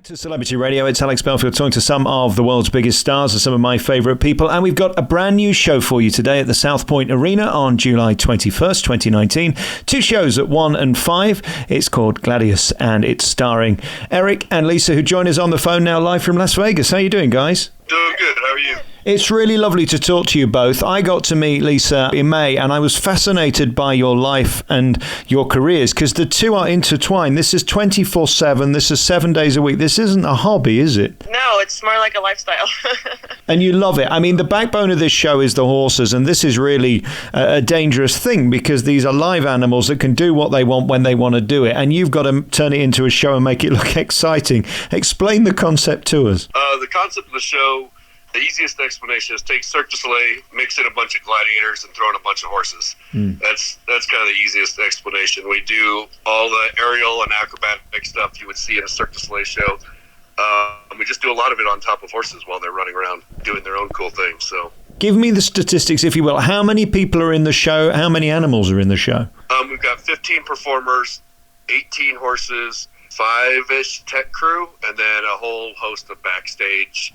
Back to Celebrity Radio. It's Alex Belfield talking to some of the world's biggest stars and some of my favourite people. And we've got a brand new show for you today at the South Point Arena on July 21st, 2019. Two shows at 1 and 5. It's called GLADIUS and it's starring Erik and Lisa, who join us on the phone now live from Las Vegas. How are you doing, guys? Doing good. How are you? It's really lovely to talk to you both. I got to meet Lisa in May and I was fascinated by your life and your careers because the two are intertwined. This is 24/7. This is 7 days a week. This isn't a hobby, is it? No, it's more like a lifestyle. And you love it. I mean, the backbone of this show is the horses, and this is really a dangerous thing because these are live animals that can do what they want when they want to do it, and you've got to turn it into a show and make it look exciting. Explain the concept to us. The concept of the show, the easiest explanation is take Cirque du Soleil, mix in a bunch of gladiators, and throw in a bunch of horses. That's kind of the easiest explanation. We do all the aerial and acrobatic stuff you would see in a Cirque du Soleil show. We just do a lot of it on top of horses while they're running around doing their own cool things. So, give me the statistics, if you will. How many people are in the show? How many animals are in the show? We've got 15 performers, 18 horses, 5-ish tech crew, and then a whole host of backstage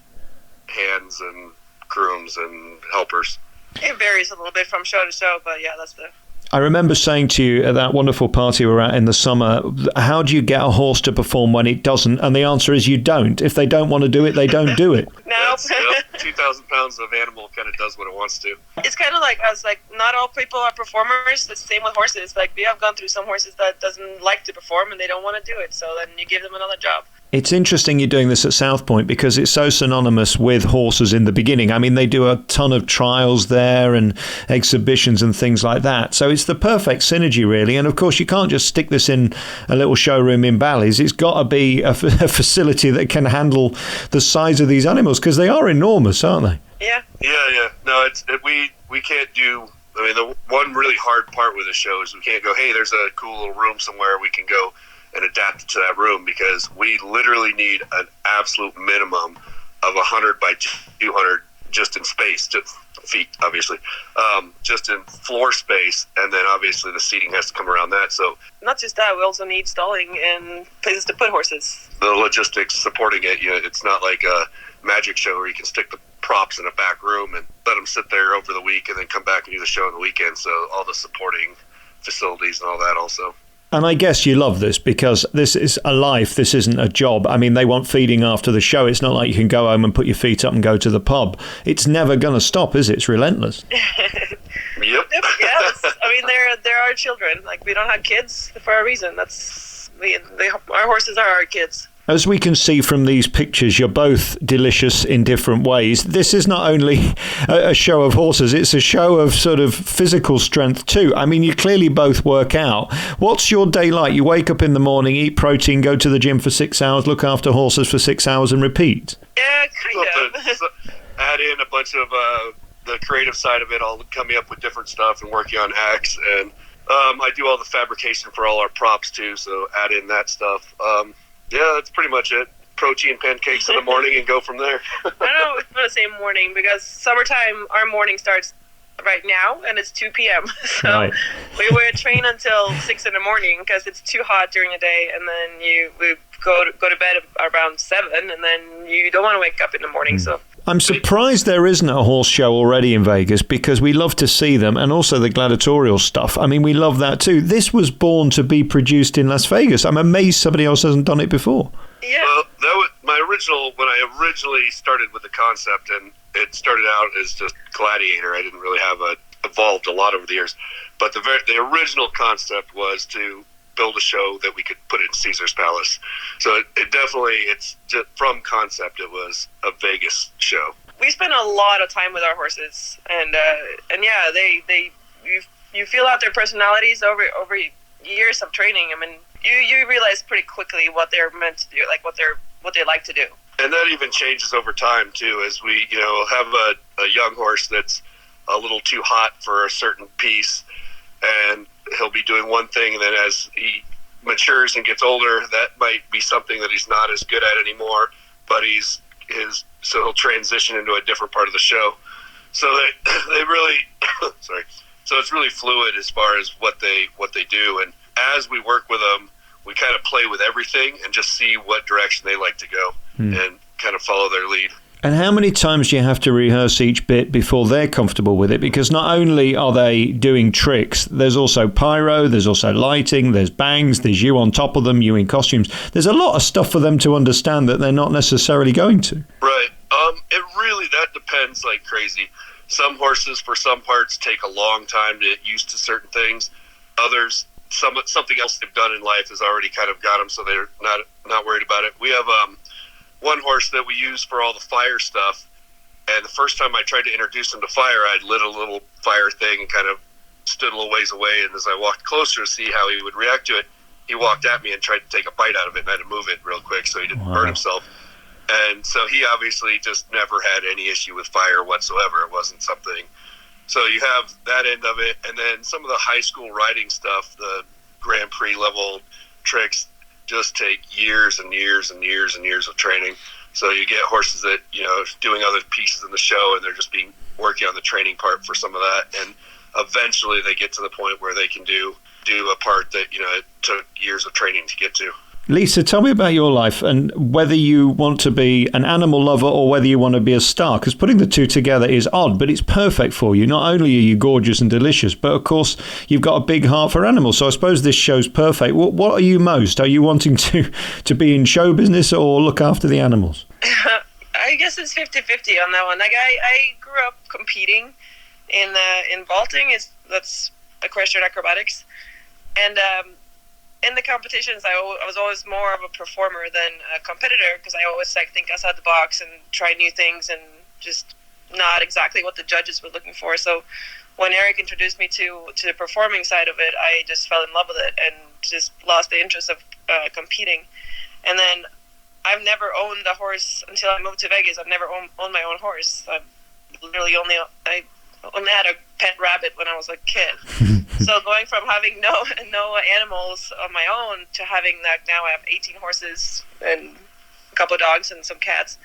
hands and grooms and helpers. It varies a little bit from show to show, but yeah, that's the... I remember saying to you at that wonderful party we were at in the summer, how do you get a horse to perform when it doesn't? And the answer is you don't. If they don't want to do it, they don't do it. No. 2,000 pounds of animal kind of does what it wants to. It's kind of like us, like not all people are performers. It's the same with horses. Like we have gone through some horses that doesn't like to perform and they don't want to do it. So then you give them another job. It's interesting you're doing this at South Point because it's so synonymous with horses in the beginning. I mean, they do a ton of trials there and exhibitions and things like that. So it's the perfect synergy, really. And of course, you can't just stick this in a little showroom in Bally's. It's got to be a facility that can handle the size of these animals because they are enormous, aren't they? Yeah. Yeah. No, we can't do... I mean, the one really hard part with the show is we can't go, hey, there's a cool little room somewhere we can go and adapt it to that room because we literally need an absolute minimum of 100 by 200 just in space, just feet, obviously, just in floor space, and then obviously the seating has to come around that. So not just that, we also need stalling and places to put horses. The logistics supporting it, it's not like a magic show where you can stick the props in a back room and let them sit there over the week and then come back and do the show on the weekend. So all the supporting facilities and all that also. And I guess you love this because this is a life. This isn't a job. I mean, they want feeding after the show. It's not like you can go home and put your feet up and go to the pub. It's never going to stop, is it? It's relentless. Yep. Yes. I mean, they're our children. Like, we don't have kids for a reason. Our horses are our kids. As we can see from these pictures, you're both delicious in different ways. This is not only a show of horses, it's a show of sort of physical strength too. I mean, you clearly both work out. What's your day like? You wake up in the morning, eat protein, go to the gym for 6 hours, look after horses for 6 hours and repeat? Yeah, kind of. Add in a bunch of the creative side of it, all coming up with different stuff and working on acts. And I do all the fabrication for all our props too, so add in that stuff. Yeah, that's pretty much it. Protein pancakes in the morning and go from there. I don't know if I'm going to say morning because summertime, our morning starts right now and it's 2 p.m. So right. we train until 6 in the morning because it's too hot during the day, and then we go to bed around 7, and then you don't want to wake up in the morning. So I'm surprised there isn't a horse show already in Vegas because we love to see them, and also the gladiatorial stuff. I mean, we love that too. This was born to be produced in Las Vegas. I'm amazed somebody else hasn't done it before. Yeah. Well, that was when I originally started with the concept, and it started out as just Gladiator. I didn't really have evolved a lot over the years, but the original concept was to build a show that we could put in Caesar's Palace. So it definitely, it's just from concept, it was a Vegas show. We spend a lot of time with our horses, and yeah, you feel out their personalities over years of training. I mean, you realize pretty quickly what they're meant to do, like what they like to do. And that even changes over time too, as we have a young horse that's a little too hot for a certain piece, and he'll be doing one thing, and then as he matures and gets older, that might be something that he's not as good at anymore, but so he'll transition into a different part of the show. So they really sorry. So it's really fluid as far as what they do, and as we work with them, we kind of play with everything and just see what direction they like to go and kind of follow their lead. And how many times do you have to rehearse each bit before they're comfortable with it? Because not only are they doing tricks, there's also pyro, there's also lighting, there's bangs, there's you on top of them, you in costumes. There's a lot of stuff for them to understand that they're not necessarily going to. Right. That depends like crazy. Some horses, for some parts, take a long time to get used to certain things. Others, something else they've done in life has already kind of got them, so they're not worried about it. We have one horse that we use for all the fire stuff, and the first time I tried to introduce him to fire, I'd lit a little fire thing and kind of stood a little ways away, and as I walked closer to see how he would react to it, he walked at me and tried to take a bite out of it, and I had to move it real quick so he didn't burn himself. And so he obviously just never had any issue with fire whatsoever. It wasn't something. So you have that end of it, and then some of the high school riding stuff, the Grand Prix level tricks, just take years and years and years and years of training. So you get horses that, doing other pieces in the show, and they're just working on the training part for some of that. And eventually they get to the point where they can do a part that, it took years of training to get to. Lisa, tell me about your life and whether you want to be an animal lover or whether you want to be a star, because putting the two together is odd, but it's perfect for you. Not only are you gorgeous and delicious, but of course you've got a big heart for animals. So I suppose this show's perfect. What are you most? Are you wanting to be in show business or look after the animals? I guess it's 50-50 on that one. Like I grew up competing in vaulting. That's equestrian acrobatics, and in the competitions, I was always more of a performer than a competitor, because I always think outside the box and try new things and just not exactly what the judges were looking for. So when Erik introduced me to the performing side of it, I just fell in love with it and just lost the interest of competing. And then I've never owned a horse until I moved to Vegas. I've never owned my own horse. I've literally only had a pet rabbit when I was a kid. So going from having no animals of my own to having that, now I have 18 horses and a couple of dogs and some cats.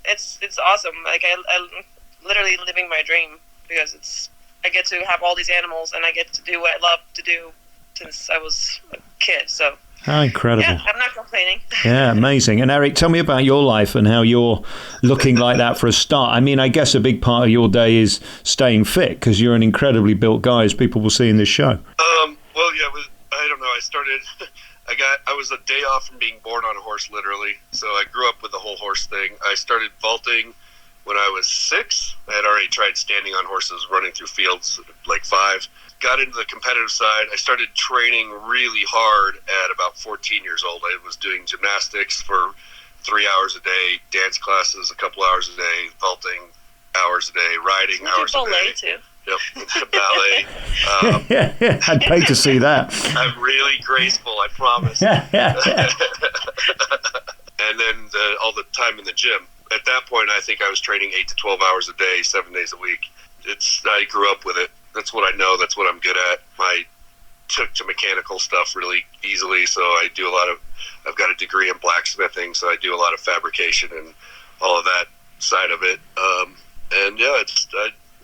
It's awesome. Like I'm literally living my dream, because I get to have all these animals and I get to do what I love to do since I was a kid. So how incredible. Yeah, I'm not complaining. Yeah, amazing. And Erik, tell me about your life and how you're looking like that for a start. I mean, I guess a big part of your day is staying fit, because you're an incredibly built guy, as people will see in this show. Well, yeah, I don't know. I was a day off from being born on a horse, literally. So I grew up with the whole horse thing. I started vaulting when I was 6. I had already tried standing on horses, running through fields at like 5. Got into the competitive side. I started training really hard at about 14 years old. I was doing gymnastics for 3 hours a day, dance classes a couple hours a day, vaulting hours a day, riding hours a day. Ballet too. Yep, ballet. I'd pay to see that. I'm really graceful, I promise. And then all the time in the gym. At that point, I think I was training 8 to 12 hours a day, 7 days a week. I grew up with it. That's what I know. That's what I'm good at. I took to mechanical stuff really easily, so I've got a degree in blacksmithing, so I do a lot of fabrication and all of that side of it. And yeah,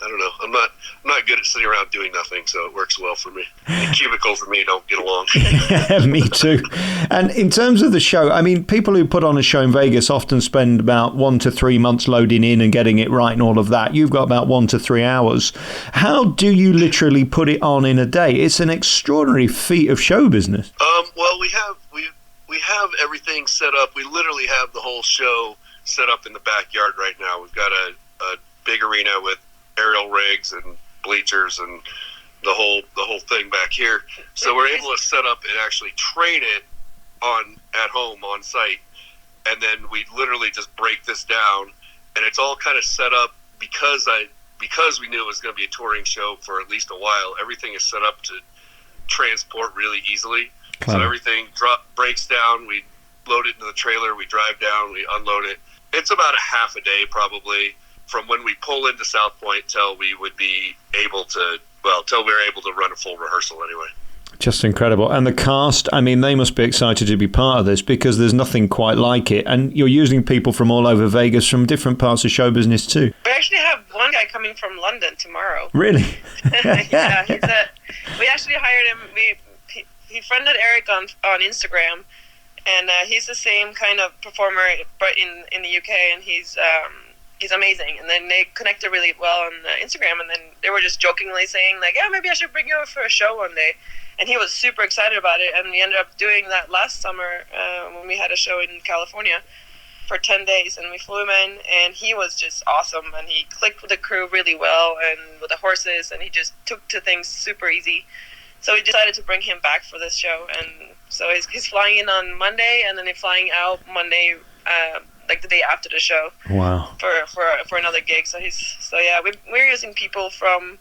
I don't know. I'm not good at sitting around doing nothing, so it works well for me. The cubicles and me don't get along. Me too. And in terms of the show, I mean, people who put on a show in Vegas often spend about 1 to 3 months loading in and getting it right and all of that. You've got about 1 to 3 hours. How do you literally put it on in a day? It's an extraordinary feat of show business. Well, we have everything set up. We literally have the whole show set up in the backyard right now. We've got a big arena with aerial rigs and bleachers and the whole thing back here. So we're able to set up and actually train it at home on site, and then we literally just break this down, and it's all kind of set up because we knew it was going to be a touring show for at least a while. Everything is set up to transport really easily. Clever. So everything breaks down. We load it into the trailer. We drive down. We unload it. It's about a half a day probably, from when we pull into South Point till we would be able to, till we were able to run a full rehearsal anyway. Just incredible. And the cast, I mean, they must be excited to be part of this, because there's nothing quite like it. And you're using people from all over Vegas, from different parts of show business too. We actually have one guy coming from London tomorrow. Really? Yeah, we actually hired him. he friended Erik on Instagram, and he's the same kind of performer, but in the UK, and he's amazing. And then they connected really well on Instagram, and then they were just jokingly saying like, yeah, maybe I should bring you over for a show one day. And he was super excited about it, and we ended up doing that last summer when we had a show in California for 10 days, and we flew him in, and he was just awesome, and he clicked with the crew really well and with the horses, and he just took to things super easy. So we decided to bring him back for this show, and so he's flying in on Monday, and then he's flying out Monday, like the day after the show. Wow. For another gig. So we're using people from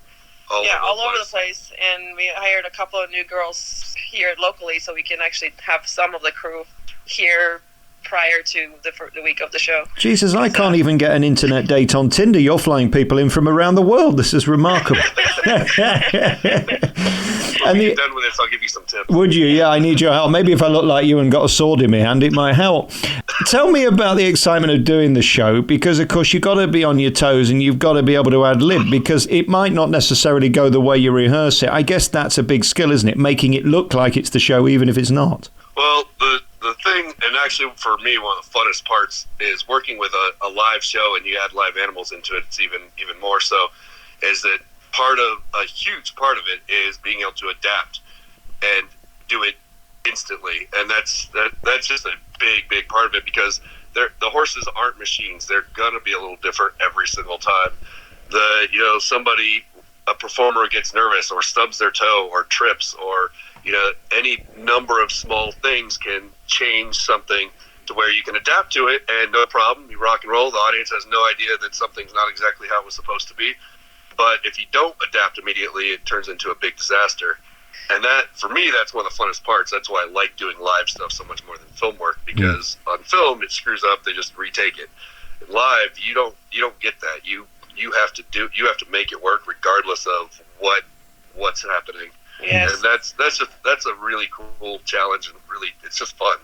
all over the place, and we hired a couple of new girls here locally, so we can actually have some of the crew here prior to the week of the show. Jesus, I can't even get an internet date on Tinder. You're flying people in from around the world. This is remarkable. When you're done with this, I'll give you some tips. Would you? Yeah, I need your help. Maybe if I look like you and got a sword in my hand, it might help. Tell me about the excitement of doing the show, because, of course, you've got to be on your toes and you've got to be able to ad-lib, because it might not necessarily go the way you rehearse it. I guess that's a big skill, isn't it? Making it look like it's the show, even if it's not. Well, the thing, and actually for me, one of the funnest parts is working with a live show, and you add live animals into it. It's even more so, is that a huge part of it is being able to adapt and do it instantly, and that's just a big part of it, because the horses aren't machines. They're gonna be a little different every single time. A performer gets nervous or stubs their toe or trips, or any number of small things can change something to where you can adapt to it, and no problem, you rock and roll. The audience has no idea that something's not exactly how it was supposed to be. But if you don't adapt immediately, it turns into a big disaster. And that, for me, that's one of the funnest parts. That's why I like doing live stuff so much more than film work, because on film it screws up, they just retake it. In live, you don't get that. You have to make it work regardless of what's happening. Yes. And that's a really cool challenge, and really it's just fun.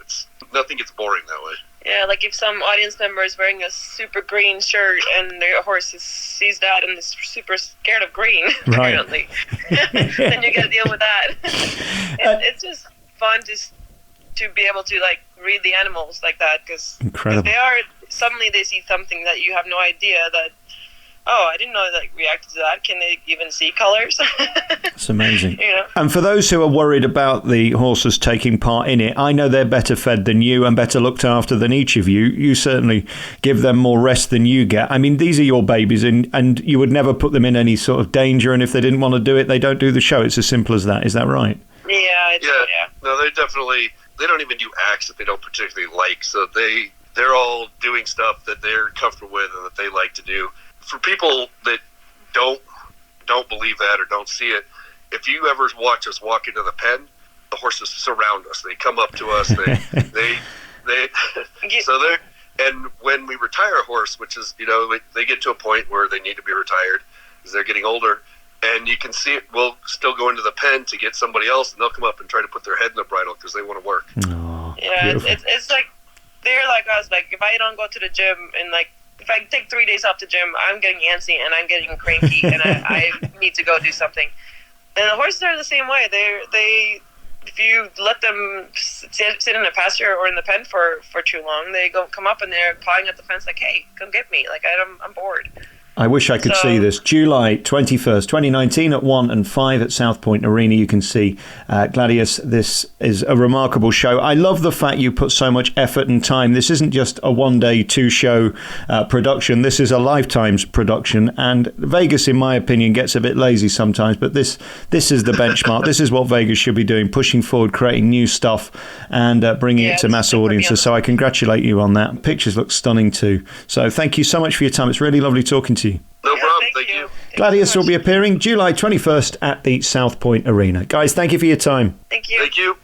Nothing gets boring that way. Yeah, like if some audience member is wearing a super green shirt and their horse sees that and is super scared of green, apparently, then you got to deal with that. It's just fun to be able to like read the animals like that, because suddenly they see something that you have no idea that. Oh, I didn't know that reacted to that. Can they even see colors? It's amazing. And for those who are worried about the horses taking part in it, I know they're better fed than you and better looked after than each of you. You certainly give them more rest than you get. I mean, these are your babies, and you would never put them in any sort of danger, and if they didn't want to do it, they don't do the show. It's as simple as that. Is that right? Yeah. No, they don't even do acts that they don't particularly like, so they're all doing stuff that they're comfortable with and that they like to do. For people that don't believe that or don't see it, if you ever watch us walk into the pen, the horses surround us. They come up to us. And when we retire a horse, which is, they get to a point where they need to be retired because they're getting older, and you can see it. We'll still go into the pen to get somebody else, and they'll come up and try to put their head in the bridle because they want to work. Oh, yeah, it's like they're like us. Like if I don't go to the gym and like. If I take 3 days off the gym, I'm getting antsy and I'm getting cranky and I need to go do something. And the horses are the same way. They if you let them sit in a pasture or in the pen for too long, they come up and they're pawing at the fence like, hey, come get me. Like I'm bored. I wish I could see this. July 21st, 2019 at 1 and 5 at South Point Arena. You can see Gladius. This is a remarkable show. I love the fact you put so much effort and time. This isn't just a one-day, two-show production. This is a lifetime's production. And Vegas, in my opinion, gets a bit lazy sometimes. But this is the benchmark. This is what Vegas should be doing, pushing forward, creating new stuff and bringing it to mass audiences. So I congratulate you on that. Pictures look stunning too. So thank you so much for your time. It's really lovely talking to you. No problem. Thank you. Gladius will be appearing July 21st at the South Point Arena. Guys, thank you for your time. Thank you. Thank you.